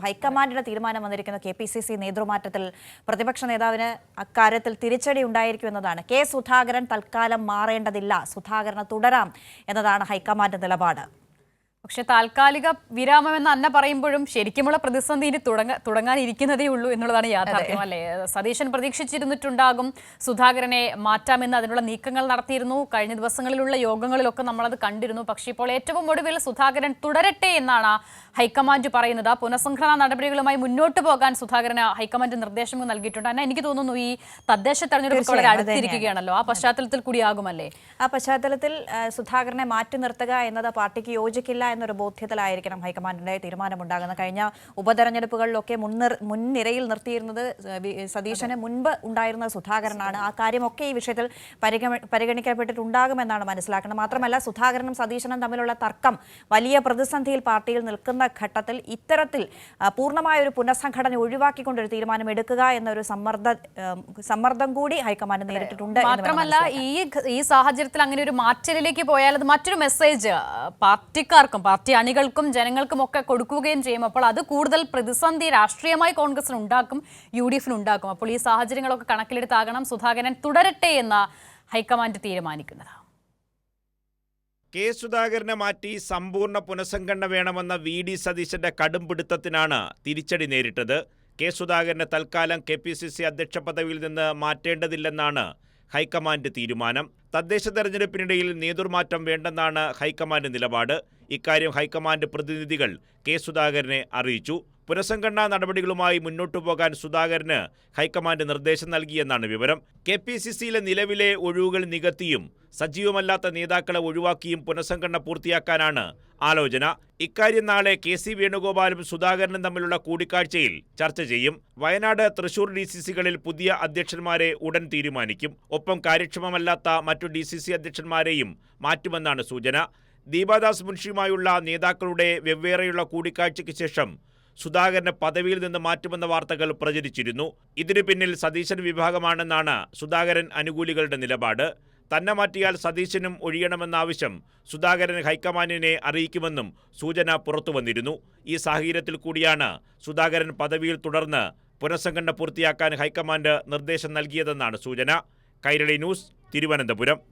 ഹൈക്കമാൻഡിന്റെ തീരുമാനം വന്നിരിക്കുന്ന KPCC നേതൃമാറ്റത്തിൽ പ്രതിപക്ഷ നേതാവിന് അക്കാര്യത്തിൽ തിരിച്ചടി ഉണ്ടായിരിക്കുമെന്നതാണ്. കെ സുധാകരൻ തൽക്കാലം മാറേണ്ടതില്ല, സുധാകരന് തുടരാം എന്നതാണ് ഹൈക്കമാൻഡ് നിലപാട്. പക്ഷെ താൽക്കാലിക വിരാമം എന്ന് അന്ന പറയുമ്പോഴും ശരിക്കുമുള്ള പ്രതിസന്ധി ഇനി തുടങ്ങാനിരിക്കുന്നതേ ഉള്ളൂ എന്നുള്ളതാണ് യാഥാർത്ഥ്യം, അല്ലേ? സതീശൻ പ്രതീക്ഷിച്ചിരുന്നിട്ടുണ്ടാകും സുധാകരനെ മാറ്റാമെന്ന്, അതിനുള്ള നീക്കങ്ങൾ നടത്തിയിരുന്നു. കഴിഞ്ഞ ദിവസങ്ങളിലുള്ള യോഗങ്ങളിലൊക്കെ നമ്മളത് കണ്ടിരുന്നു. പക്ഷേ ഇപ്പോൾ ഏറ്റവും ഒടുവിൽ സുധാകരൻ തുടരട്ടെ എന്നാണ് ഹൈക്കമാൻഡ് പറയുന്നത്. പുനഃസംഘടനാ നടപടികളുമായി മുന്നോട്ട് പോകാൻ സുധാകരന് ഹൈക്കമാൻഡ് നിർദ്ദേശങ്ങൾ നൽകിയിട്ടുണ്ട്. എന്നാൽ എനിക്ക് തോന്നുന്നു ഈ തദ്ദേശ തെരഞ്ഞെടുപ്പ് വളരെ അടുത്തിരിക്കുകയാണല്ലോ, ആ പശ്ചാത്തലത്തിൽ കൂടിയാകുമല്ലേ? ആ പശ്ചാത്തലത്തിൽ സുധാകരനെ മാറ്റി നിർത്തുക എന്നത് പാർട്ടിക്ക് യോജിക്കില്ല എന്നൊരു ബോധ്യത്തിലായിരിക്കണം ഹൈക്കമാൻഡിന്റെ തീരുമാനമുണ്ടാകുന്നത്. കഴിഞ്ഞ ഉപതെരഞ്ഞെടുപ്പുകളിലൊക്കെ മുൻനിരയിൽ നിർത്തിയിരുന്നത് സതീശന് മുൻപ് ഉണ്ടായിരുന്ന സുധാകരനാണ്. ആ കാര്യമൊക്കെ ഈ വിഷയത്തിൽ പരിഗണിക്കപ്പെട്ടിട്ടുണ്ടാകുമെന്നാണ് മനസ്സിലാക്കുന്നത്. മാത്രമല്ല, സുധാകരനും സതീശനും തമ്മിലുള്ള തർക്കം വലിയ പ്രതിസന്ധിയിൽ പാർട്ടിയിൽ നിൽക്കുന്ന ഘട്ടത്തിൽ ഇത്തരത്തിൽ പൂർണ്ണമായ ഒരു പുനഃസംഘടന ഒഴിവാക്കിക്കൊണ്ടൊരു തീരുമാനം എടുക്കുക എന്നൊരു സമ്മർദ്ദം കൂടി ഹൈക്കമാൻഡ് നേരിട്ടിട്ടുണ്ട്. മാത്രമല്ല, ഈ സാഹചര്യത്തിൽ അങ്ങനെ ഒരു മാറ്റലിലേക്ക് പോയാൽ അത് മറ്റൊരു മെസ്സേജ് പാർട്ടിക്കാർക്കും പാർട്ടി അണികൾക്കും ജനങ്ങൾക്കും ഒക്കെ കൊടുക്കുകയും ചെയ്യും. അപ്പോൾ അത് കൂടുതൽ പ്രതിസന്ധി രാഷ്ട്രീയമായി കോൺഗ്രസിന് ഉണ്ടാക്കും, UDF ഉണ്ടാക്കും. അപ്പോൾ ഈ സാഹചര്യങ്ങളൊക്കെ കണക്കിലെടുത്താകണം സുധാകരൻ തുടരട്ടെ എന്ന് ഹൈക്കമാൻഡ് തീരുമാനിക്കുന്നത്. കെ സുധാകരനെ മാറ്റി സമ്പൂർണ്ണ പുനഃസംഘടന വേണമെന്ന VD സതീശന്റെ കടുംപിടുത്തത്തിനാണ് തിരിച്ചടി നേരിട്ടത്. കെ സുധാകരനെ തൽക്കാലം KPCC അധ്യക്ഷ പദവിയിൽ നിന്ന് മാറ്റേണ്ടതില്ലെന്നാണ് ഹൈക്കമാൻഡ് തീരുമാനം. തദ്ദേശ തെരഞ്ഞെടുപ്പിനിടയിൽ നേതൃമാറ്റം വേണ്ടെന്നാണ് ഹൈക്കമാൻഡ് നിലപാട്. ഇക്കാര്യം ഹൈക്കമാൻഡ് പ്രതിനിധികൾ കെ സുധാകരനെ അറിയിച്ചു. പുനഃസംഘടനാ നടപടികളുമായി മുന്നോട്ടു പോകാൻ സുധാകരന് ഹൈക്കമാൻഡ് നിർദ്ദേശം നൽകിയെന്നാണ് വിവരം. KPCCയിലെ നിലവിലെ ഒഴിവുകൾ നികത്തിയും സജീവമല്ലാത്ത നേതാക്കളെ ഒഴിവാക്കിയും പുനഃസംഘടന പൂർത്തിയാക്കാനാണ് ആലോചന. ഇക്കാര്യം നാളെ KC വേണുഗോപാലും സുധാകരനും തമ്മിലുള്ള കൂടിക്കാഴ്ചയിൽ ചർച്ച ചെയ്യും. വയനാട്, തൃശൂർ DCCകളിൽ പുതിയ അധ്യക്ഷന്മാരെ ഉടൻ തീരുമാനിക്കും. ഒപ്പം കാര്യക്ഷമമല്ലാത്ത മറ്റു DCC അധ്യക്ഷന്മാരെയും മാറ്റുമെന്നാണ് സൂചന. ദീപാദാസ് മുൻഷിയുമായുള്ള നേതാക്കളുടെ വെവ്വേറെയുള്ള കൂടിക്കാഴ്ചയ്ക്ക് ശേഷം സുധാകരനെ പദവിയിൽ നിന്ന് മാറ്റുമെന്ന വാർത്തകൾ പ്രചരിച്ചിരുന്നു. ഇതിനു പിന്നിൽ സതീശൻ വിഭാഗമാണെന്നാണ് സുധാകരൻ അനുകൂലികളുടെ നിലപാട്. തന്നെ മാറ്റിയാൽ സതീശനും ഒഴിയണമെന്ന ആവശ്യം സുധാകരൻ ഹൈക്കമാൻഡിനെ അറിയിക്കുമെന്നും സൂചന പുറത്തുവന്നിരുന്നു. ഈ സാഹചര്യത്തിൽ കൂടിയാണ് സുധാകരൻ പദവിയിൽ തുടർന്ന് പുനഃസംഘടന പൂർത്തിയാക്കാൻ ഹൈക്കമാൻഡ് നിർദ്ദേശം നൽകിയതെന്നാണ് സൂചന. കൈരളി ന്യൂസ്, തിരുവനന്തപുരം.